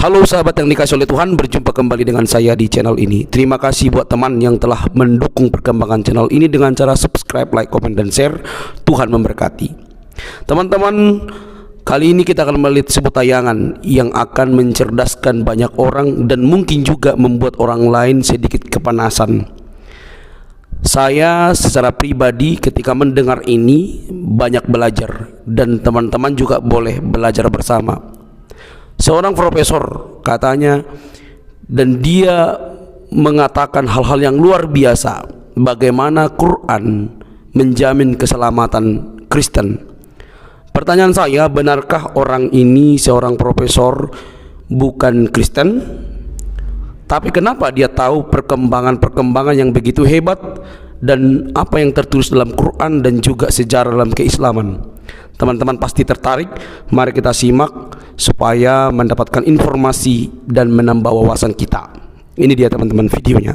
Halo sahabat yang dikasih oleh Tuhan, berjumpa kembali dengan saya di channel ini. Terima kasih buat teman yang telah mendukung perkembangan channel ini dengan cara subscribe, like, komen, dan share. Tuhan memberkati. Teman-teman, kali ini kita akan melihat sebuah tayangan yang akan mencerdaskan banyak orang dan mungkin juga membuat orang lain sedikit kepanasan. Saya secara pribadi ketika mendengar ini banyak belajar, dan teman-teman juga boleh belajar bersama. Seorang profesor katanya, dan dia mengatakan hal-hal yang luar biasa, bagaimana Quran menjamin keselamatan Kristen. Pertanyaan saya, benarkah orang ini seorang profesor bukan Kristen? Tapi kenapa dia tahu perkembangan-perkembangan yang begitu hebat dan apa yang tertulis dalam Quran dan juga sejarah dalam keislaman? Teman-teman pasti tertarik. Mari kita simak supaya mendapatkan informasi dan menambah wawasan kita. Ini dia teman-teman videonya.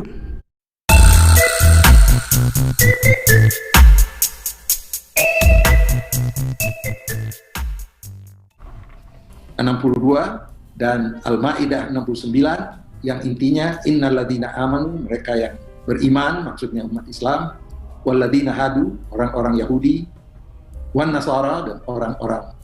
Dan Al-Maidah 69 yang intinya innalladzina amanu, mereka yang beriman, maksudnya umat Islam, walladzina hadu, orang-orang Yahudi, wan nasara, dan orang-orang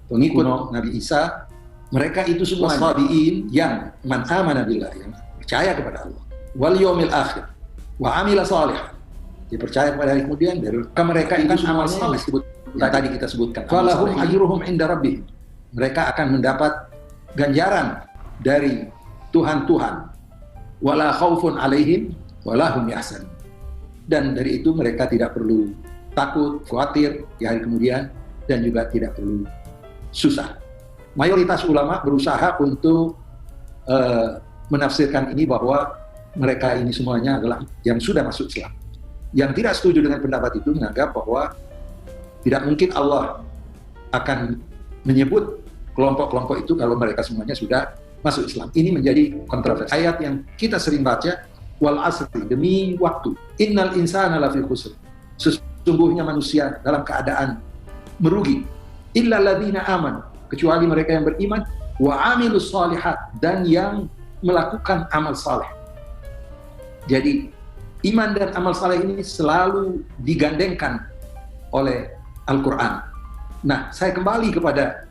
pengikut Nabi Isa, mereka itu semua sabiin yang man amana billah, yang percaya kepada Allah, wal yaumil akhir wa amila salihah, dia percaya kepada hari kemudian. Dari mereka itu amalnya disebut yang tadi kita sebutkan, falahum ajruhum inda rabbihim, mereka akan mendapat ganjaran dari Tuhan, wala khaufun alaihim wala hum yahzanun, dan dari itu mereka tidak perlu takut, khawatir di hari kemudian, dan juga tidak perlu susah. Mayoritas ulama berusaha untuk menafsirkan ini bahwa mereka ini semuanya adalah yang sudah masuk Islam. Yang tidak setuju dengan pendapat itu menganggap bahwa tidak mungkin Allah akan menyebut kelompok-kelompok itu kalau mereka semuanya sudah masuk Islam. Ini menjadi kontroversi. Ayat yang kita sering baca, wal asri, demi waktu, innal insana lafi khusr, sesungguhnya manusia dalam keadaan merugi, illa ladzina aman, kecuali mereka yang beriman, wa amilus shalihat, dan yang melakukan amal saleh. Jadi iman dan amal saleh ini selalu digandengkan oleh Al-Quran. Nah, saya kembali kepada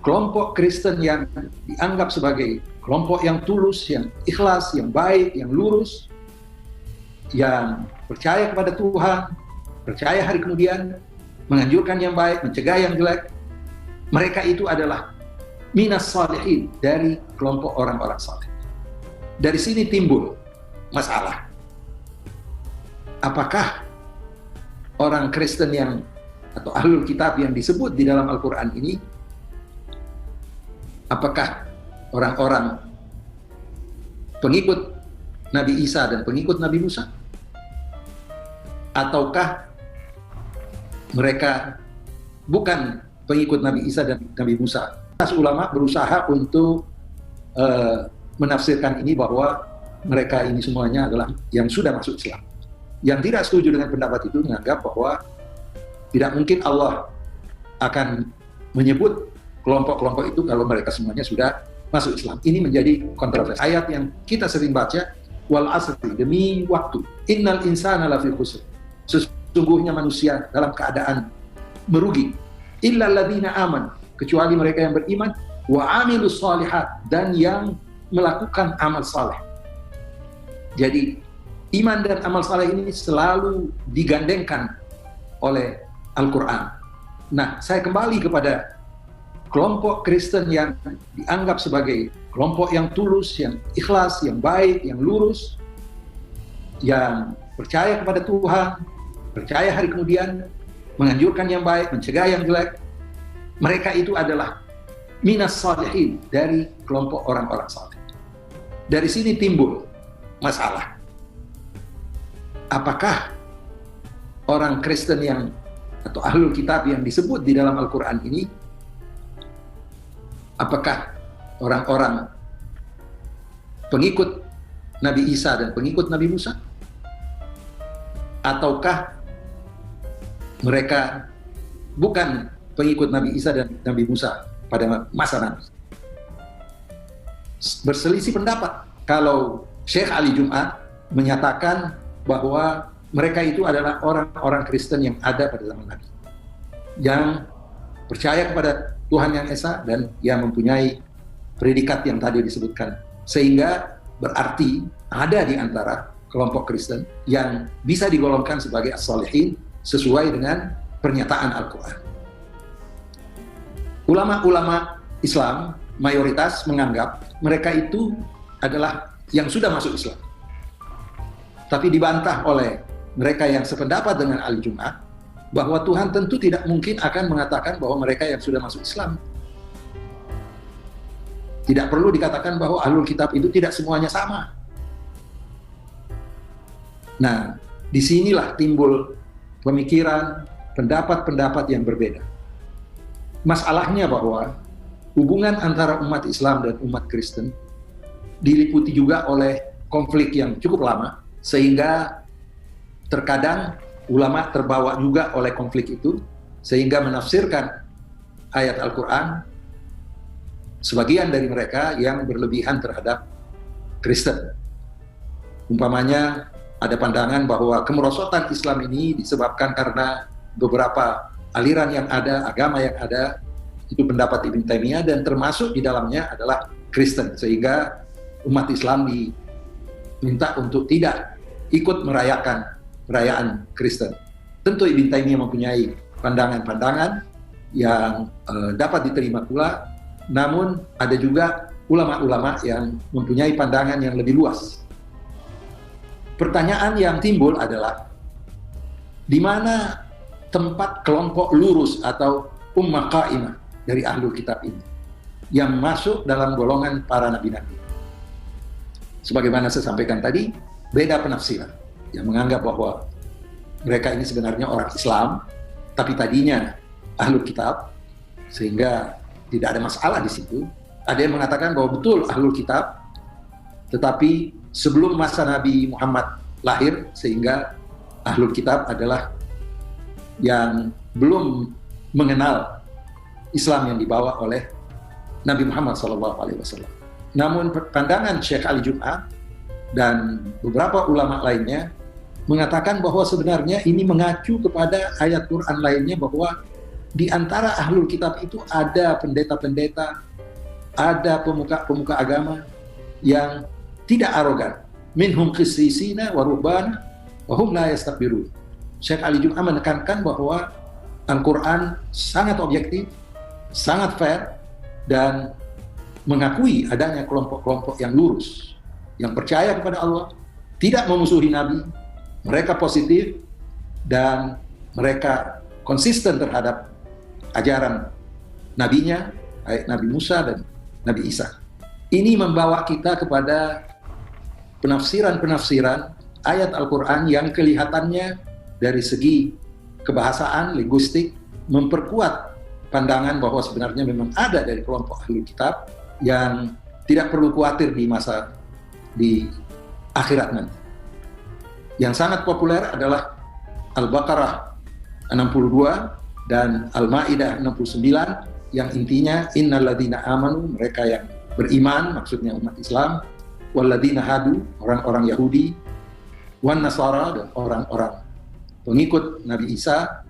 kelompok Kristen yang dianggap sebagai kelompok yang tulus, yang ikhlas, yang baik, yang lurus, yang percaya kepada Tuhan, percaya hari kemudian, menganjurkan yang baik, mencegah yang jelek. Mereka itu adalah minas salihin, dari kelompok orang-orang saleh. Dari sini timbul masalah. Apakah orang Kristen yang atau ahlul kitab yang disebut di dalam Al-Quran ini, apakah orang-orang pengikut Nabi Isa dan pengikut Nabi Musa? Ataukah mereka bukan pengikut Nabi Isa dan Nabi Musa? Ulama berusaha untuk menafsirkan ini bahwa mereka ini semuanya adalah yang sudah masuk Islam. Yang tidak setuju dengan pendapat itu menganggap bahwa tidak mungkin Allah akan menyebut kelompok-kelompok itu kalau mereka semuanya sudah masuk Islam. Ini menjadi kontroversi. Ayat yang kita sering baca, wal asri, demi waktu, innal insana lafi khusr, sesungguhnya manusia dalam keadaan merugi, illa ladzina aman, kecuali mereka yang beriman, wa amilus shalihat, dan yang melakukan amal saleh. Jadi iman dan amal saleh ini selalu digandengkan oleh Al-Quran. Nah, saya kembali kepada kelompok Kristen yang dianggap sebagai kelompok yang tulus, yang ikhlas, yang baik, yang lurus, yang percaya kepada Tuhan, percaya hari kemudian, menganjurkan yang baik, mencegah yang jelek. Mereka itu adalah minas salihin, dari kelompok orang-orang saleh. Dari sini timbul masalah. Apakah orang Kristen yang atau ahlul kitab yang disebut di dalam Al-Quran ini, apakah orang-orang pengikut Nabi Isa dan pengikut Nabi Musa? Ataukah mereka bukan pengikut Nabi Isa dan Nabi Musa pada masa nanti? berselisih pendapat. Kalau Syekh Ali Jum'ah menyatakan bahwa mereka itu adalah orang-orang Kristen yang ada pada zaman Nabi, yang percaya kepada Tuhan yang Esa dan yang mempunyai predikat yang tadi disebutkan, sehingga berarti ada di antara kelompok Kristen yang bisa digolongkan sebagai as-salihin sesuai dengan pernyataan Al-Quran. Ulama-ulama Islam mayoritas menganggap mereka itu adalah yang sudah masuk Islam, tapi dibantah oleh mereka yang sependapat dengan Ali Jum'ah bahwa Tuhan tentu tidak mungkin akan mengatakan bahwa mereka yang sudah masuk Islam. Tidak perlu dikatakan bahwa ahlul kitab itu tidak semuanya sama. Nah, disinilah timbul pemikiran, pendapat-pendapat yang berbeda. Masalahnya bahwa hubungan antara umat Islam dan umat Kristen diliputi juga oleh konflik yang cukup lama, sehingga terkadang ulama terbawa juga oleh konflik itu, sehingga menafsirkan ayat Al-Quran sebagian dari mereka yang berlebihan terhadap Kristen. Umpamanya ada pandangan bahwa kemerosotan Islam ini disebabkan karena beberapa aliran yang ada, agama yang ada, itu pendapat Ibn Taimiyah, dan termasuk di dalamnya adalah Kristen, sehingga umat Islam diminta untuk tidak ikut merayakan perayaan Kristen. Tentu Ibn Taimiyah mempunyai pandangan-pandangan yang dapat diterima pula, namun ada juga ulama-ulama yang mempunyai pandangan yang lebih luas. Pertanyaan yang timbul adalah di mana tempat kelompok lurus atau ummah qaimah dari ahlul kitab ini yang masuk dalam golongan para nabi-nabi. Sebagaimana saya sampaikan tadi, beda penafsiran. Yang menganggap bahwa mereka ini sebenarnya orang Islam, tapi tadinya ahlul kitab, sehingga tidak ada masalah di situ. Ada yang mengatakan bahwa betul ahlul kitab, tetapi sebelum masa Nabi Muhammad lahir, sehingga ahlul kitab adalah yang belum mengenal Islam yang dibawa oleh Nabi Muhammad SAW. Namun pandangan Syekh Ali Jum'ah dan beberapa ulama lainnya mengatakan bahwa sebenarnya ini mengacu kepada ayat Quran lainnya, bahwa di antara ahlul kitab itu ada pendeta-pendeta, ada pemuka-pemuka agama yang tidak arogan. Minhum qissisina wa ruhbana wa hum la yastakbirun. Syekh Ali Jum'ah menekankan bahwa Al-Quran sangat objektif, sangat fair, dan mengakui adanya kelompok-kelompok yang lurus, yang percaya kepada Allah, tidak memusuhi Nabi, mereka positif, dan mereka konsisten terhadap ajaran nabinya, baik Nabi Musa dan Nabi Isa. Ini membawa kita kepada penafsiran-penafsiran ayat Al-Quran yang kelihatannya dari segi kebahasaan, linguistik, memperkuat pandangan bahwa sebenarnya memang ada dari kelompok ahli kitab yang tidak perlu khawatir di akhirat nanti. Yang sangat populer adalah Al-Baqarah 62 dan Al-Ma'idah 69 yang intinya innalladzina amanu, mereka yang beriman, maksudnya umat Islam, walladzina hadu, orang-orang Yahudi, wan nasara, dan orang-orang pengikut Nabi Isa,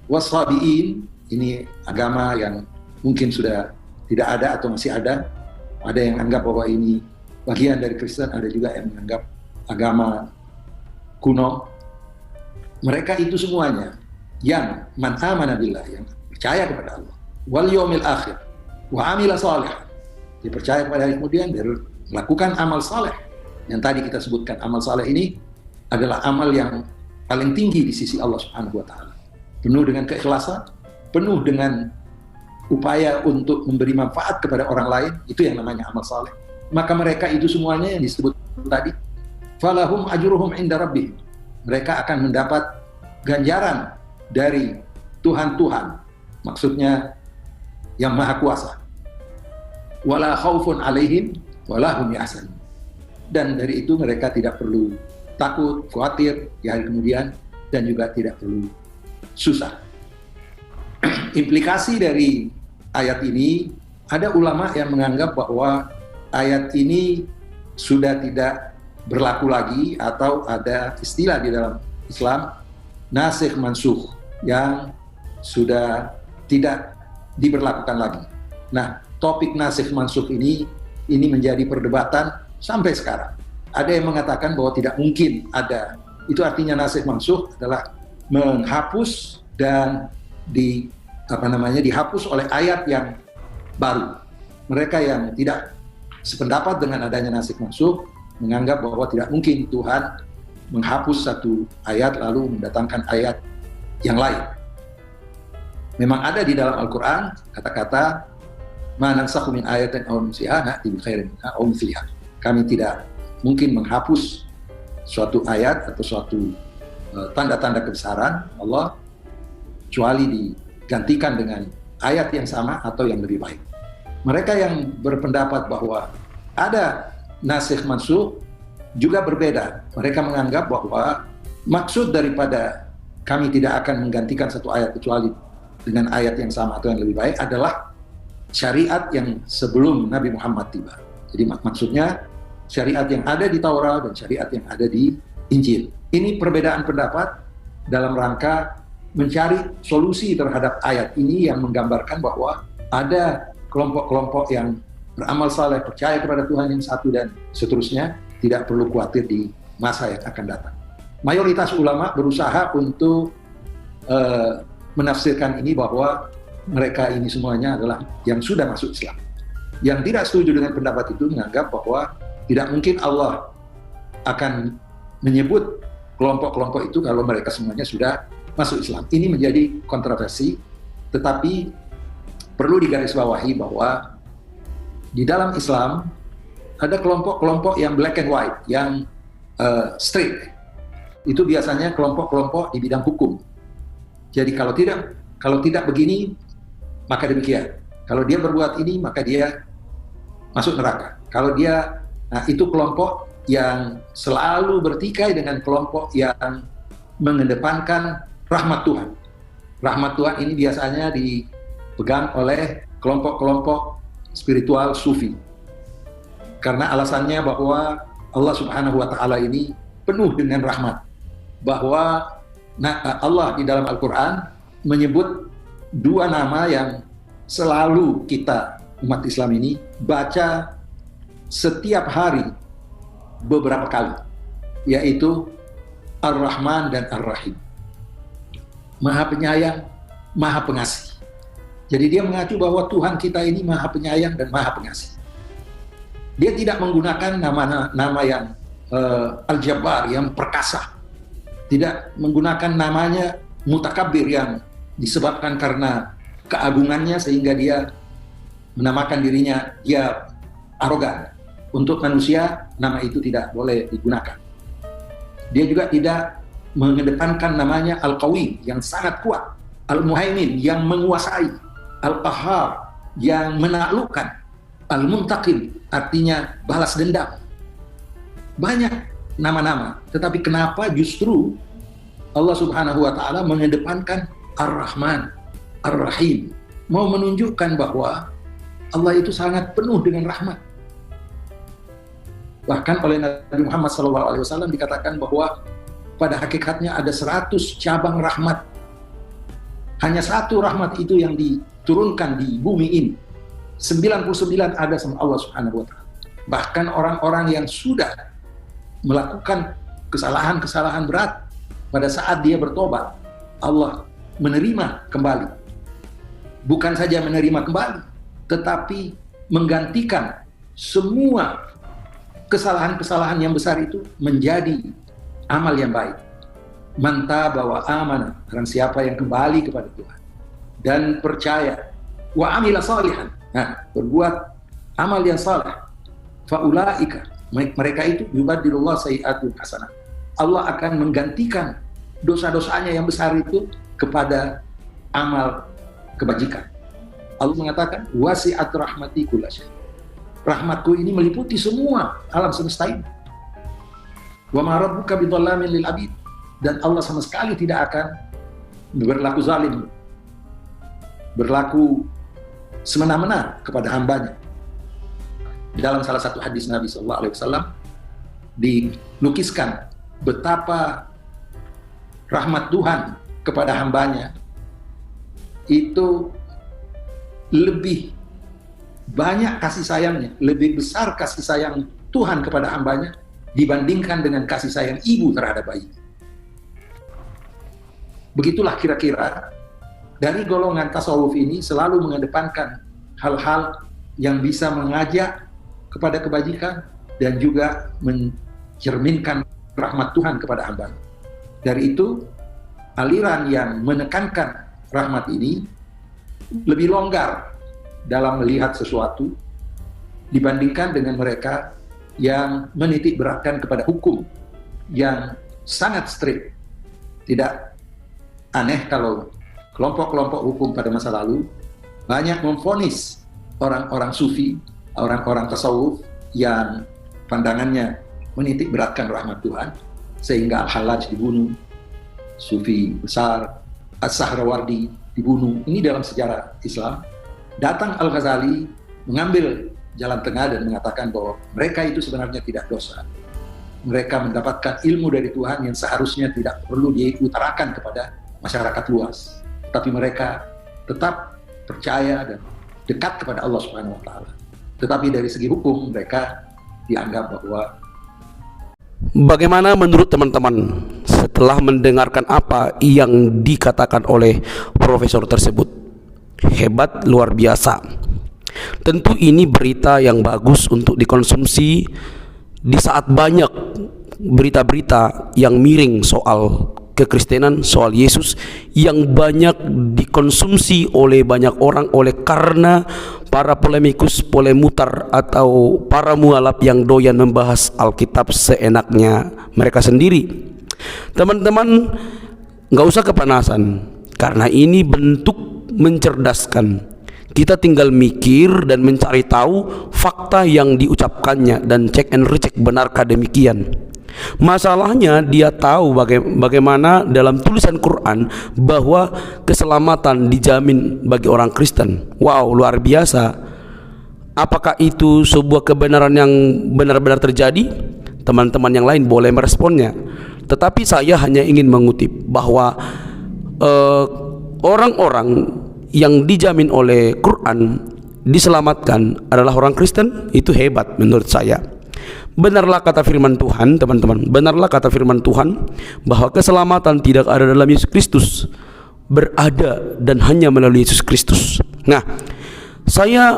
wassabiin, ini agama yang mungkin sudah tidak ada atau masih ada yang anggap bahwa ini bagian dari Kristen, ada juga yang menganggap agama kuno. Mereka itu semuanya yang man amana billah, yang percaya kepada Allah, wal yaumil akhir, wa amila salih, dia percaya kepada hari kemudian, dia melakukan amal saleh. Yang tadi kita sebutkan, amal saleh ini adalah amal yang paling tinggi di sisi Allah Subhanahu wa taala. Penuh dengan keikhlasan, penuh dengan upaya untuk memberi manfaat kepada orang lain, itu yang namanya amal saleh. Maka mereka itu semuanya yang disebut tadi, falahum ajruhum inda rabbihim, mereka akan mendapat ganjaran dari Tuhan, maksudnya yang maha kuasa. Wala khaufun alaihim wala hum yahzanun, dan dari itu mereka tidak perlu takut, khawatir di hari kemudian, dan juga tidak perlu susah. Implikasi dari ayat ini, ada ulama yang menganggap bahwa ayat ini sudah tidak berlaku lagi, atau ada istilah di dalam Islam nasikh mansukh yang sudah tidak diberlakukan lagi. Nah, topik nasikh mansukh ini menjadi perdebatan sampai sekarang. Ada yang mengatakan bahwa tidak mungkin ada. Itu artinya nasikh mansukh adalah menghapus dan dihapus oleh ayat yang baru. Mereka yang tidak sependapat dengan adanya nasikh mansukh menganggap bahwa tidak mungkin Tuhan menghapus satu ayat lalu mendatangkan ayat yang lain. Memang ada di dalam Al-Quran kata-kata ma nansakhu min ayatin aw nunsiha na'ti bi khairin minha aw mithliha. Kami tidak mungkin menghapus suatu ayat atau suatu tanda-tanda kebesaran Allah kecuali digantikan dengan ayat yang sama atau yang lebih baik. Mereka yang berpendapat bahwa ada nasikh mansukh juga berbeda. Mereka menganggap bahwa maksud daripada kami tidak akan menggantikan satu ayat kecuali dengan ayat yang sama atau yang lebih baik adalah syariat yang sebelum Nabi Muhammad tiba. Jadi maksudnya syariat yang ada di Taurat dan syariat yang ada di Injil. Ini perbedaan pendapat dalam rangka mencari solusi terhadap ayat ini yang menggambarkan bahwa ada kelompok-kelompok yang beramal saleh, percaya kepada Tuhan yang satu dan seterusnya, tidak perlu khawatir di masa yang akan datang. Mayoritas ulama berusaha untuk menafsirkan ini bahwa mereka ini semuanya adalah yang sudah masuk Islam. Yang tidak setuju dengan pendapat itu menganggap bahwa tidak mungkin Allah akan menyebut kelompok-kelompok itu kalau mereka semuanya sudah masuk Islam. Ini menjadi kontroversi, tetapi perlu digarisbawahi bahwa di dalam Islam ada kelompok-kelompok yang black and white, yang strict. Itu biasanya kelompok-kelompok di bidang hukum. Jadi kalau tidak begini, maka demikian. Kalau dia berbuat ini, maka dia masuk neraka. Itu kelompok yang selalu bertikai dengan kelompok yang mengedepankan rahmat Tuhan. Rahmat Tuhan ini biasanya dipegang oleh kelompok-kelompok spiritual sufi. Karena alasannya bahwa Allah Subhanahu wa taala ini penuh dengan rahmat. Bahwa Allah di dalam Al-Qur'an menyebut dua nama yang selalu kita umat Islam ini baca setiap hari beberapa kali, yaitu Ar-Rahman dan Ar-Rahim. Maha penyayang, maha pengasih. Jadi dia mengacu bahwa Tuhan kita ini maha penyayang dan maha pengasih. Dia tidak menggunakan nama yang Al-Jabbar, yang perkasa. Tidak menggunakan namanya Mutakabbir yang disebabkan karena keagungannya sehingga dia menamakan dirinya dia arogan. Untuk manusia, nama itu tidak boleh digunakan. Dia juga tidak mengedepankan namanya Al-Qawi yang sangat kuat, Al-Muhaimin yang menguasai, Al-Qahhar yang menaklukkan, Al-Muntaqim artinya balas dendam. Banyak nama-nama, tetapi kenapa justru Allah Subhanahu wa taala mengedepankan Ar-Rahman, Ar-Rahim, mau menunjukkan bahwa Allah itu sangat penuh dengan rahmat. Bahkan oleh Nabi Muhammad SAW dikatakan bahwa pada hakikatnya ada 100 cabang rahmat. Hanya satu rahmat itu yang diturunkan di bumi ini. 99 ada sama Allah Subhanahu wa taala. Bahkan orang-orang yang sudah melakukan kesalahan-kesalahan berat, pada saat dia bertobat, Allah menerima kembali. Bukan saja menerima kembali, tetapi menggantikan semua kesalahan-kesalahan yang besar itu menjadi amal yang baik. Man taba wa amana, barang siapa yang kembali kepada Tuhan dan percaya, wa amila salihan, berbuat amal yang saleh, faulaika, mereka itu yubadilullah sayi'atun hasanah. Allah akan menggantikan dosa-dosanya yang besar itu kepada amal kebajikan. Allah mengatakan wasi'at rahmati kullasyai. Rahmatku ini meliputi semua alam semesta ini. Wa ma rabbuka bidzallamin lil abid. Dan Allah sama sekali tidak akan berlaku zalim, berlaku semena-mena kepada hambanya. dalam salah satu hadis Nabi SAW dilukiskan betapa rahmat Tuhan kepada hambanya itu lebih banyak kasih sayangnya, lebih besar kasih sayang Tuhan kepada hambanya dibandingkan dengan kasih sayang ibu terhadap bayi. Begitulah kira-kira dari golongan tasawuf ini selalu mengedepankan hal-hal yang bisa mengajak kepada kebajikan dan juga mencerminkan rahmat Tuhan kepada hamba. Dari itu, aliran yang menekankan rahmat ini lebih longgar dalam melihat sesuatu dibandingkan dengan mereka yang menitik beratkan kepada hukum yang sangat strict. Tidak aneh kalau kelompok-kelompok hukum pada masa lalu banyak memvonis orang-orang sufi, orang-orang tasawuf yang pandangannya menitik beratkan rahmat Tuhan, sehingga Al-Hallaj dibunuh, sufi besar As-Sahrawardi dibunuh. Ini dalam sejarah Islam. Datang Al-Ghazali mengambil jalan tengah dan mengatakan bahwa mereka itu sebenarnya tidak dosa. Mereka mendapatkan ilmu dari Tuhan yang seharusnya tidak perlu diutarakan kepada masyarakat luas, tapi mereka tetap percaya dan dekat kepada Allah Subhanahu wa taala. Tetapi dari segi hukum mereka dianggap bahwa. Bagaimana menurut teman-teman setelah mendengarkan apa yang dikatakan oleh profesor tersebut? Hebat, luar biasa. Tentu ini berita yang bagus untuk dikonsumsi di saat banyak berita-berita yang miring soal kekristenan, soal Yesus yang banyak dikonsumsi oleh banyak orang karena para polemikus, polemutar atau para mualaf yang doyan membahas Alkitab seenaknya mereka sendiri. Teman-teman, nggak usah kepanasan, karena ini bentuk mencerdaskan. Kita tinggal mikir dan mencari tahu fakta yang diucapkannya dan cek and recheck benarkah demikian. Masalahnya dia tahu bagaimana dalam tulisan Quran bahwa keselamatan dijamin bagi orang Kristen. Wow, luar biasa. Apakah itu sebuah kebenaran yang benar-benar terjadi? Teman-teman yang lain boleh meresponnya. Tetapi saya hanya ingin mengutip bahwa orang-orang yang dijamin oleh Quran diselamatkan adalah orang Kristen. Itu hebat menurut saya. Benarlah kata firman Tuhan, teman-teman. Benarlah kata firman Tuhan bahwa keselamatan tidak ada dalam Yesus Kristus, berada dan hanya melalui Yesus Kristus. Nah, saya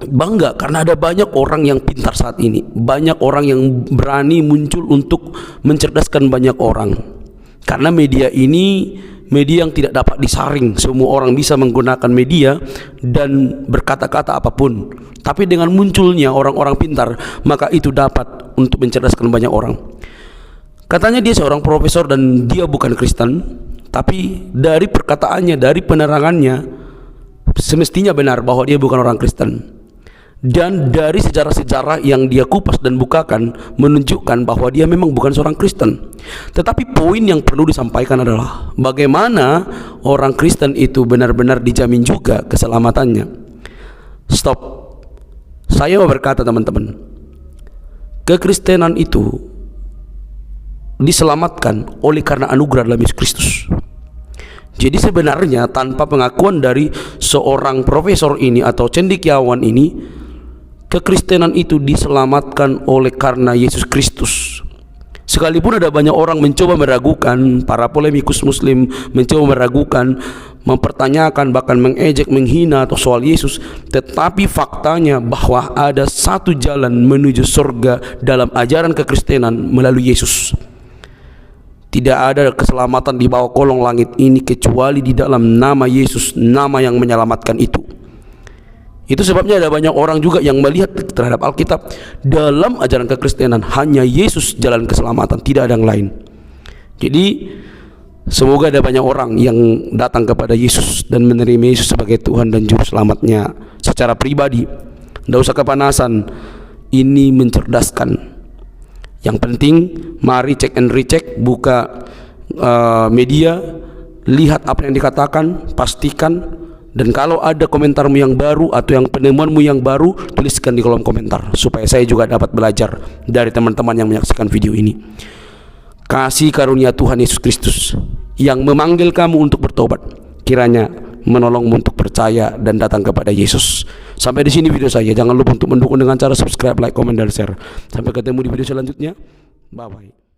bangga karena ada banyak orang yang pintar saat ini, banyak orang yang berani muncul untuk mencerdaskan banyak orang. Karena media ini media yang tidak dapat disaring. Semua orang bisa menggunakan media dan berkata-kata apapun. Tapi dengan munculnya orang-orang pintar, maka itu dapat untuk mencerdaskan banyak orang. Katanya dia seorang profesor dan dia bukan Kristen, tapi dari perkataannya, dari penerangannya, semestinya benar bahwa dia bukan orang Kristen. Dan dari sejarah-sejarah yang dia kupas dan bukakan menunjukkan bahwa dia memang bukan seorang Kristen. Tetapi poin yang perlu disampaikan adalah bagaimana orang Kristen itu benar-benar dijamin juga keselamatannya. Stop. Saya mau berkata, teman-teman, kekristenan itu diselamatkan oleh karena anugerah dalam Yesus Kristus. Jadi sebenarnya tanpa pengakuan dari seorang profesor ini atau cendekiawan ini, kekristenan itu diselamatkan oleh karena Yesus Kristus. Sekalipun ada banyak orang mencoba meragukan, para polemikus muslim mencoba meragukan, mempertanyakan, bahkan mengejek, menghina atau soal Yesus, tetapi faktanya bahwa ada satu jalan menuju surga dalam ajaran kekristenan melalui Yesus. Tidak ada keselamatan di bawah kolong langit ini kecuali di dalam nama Yesus, nama yang menyelamatkan itu. Itu sebabnya ada banyak orang juga yang melihat terhadap Alkitab, dalam ajaran kekristenan hanya Yesus jalan keselamatan, tidak ada yang lain. Jadi semoga ada banyak orang yang datang kepada Yesus dan menerima Yesus sebagai Tuhan dan Juru Selamatnya secara pribadi. Tidak usah kepanasan, ini mencerdaskan. Yang penting mari cek and recheck, buka media, lihat apa yang dikatakan, pastikan Dan kalau ada komentarmu yang baru atau yang penemuanmu yang baru, tuliskan di kolom komentar supaya saya juga dapat belajar dari teman-teman yang menyaksikan video ini. Kasih karunia Tuhan Yesus Kristus yang memanggil kamu untuk bertobat, kiranya menolongmu untuk percaya dan datang kepada Yesus. Sampai di sini video saya. Jangan lupa untuk mendukung dengan cara subscribe, like, komen, dan share. Sampai ketemu di video selanjutnya. Bye bye.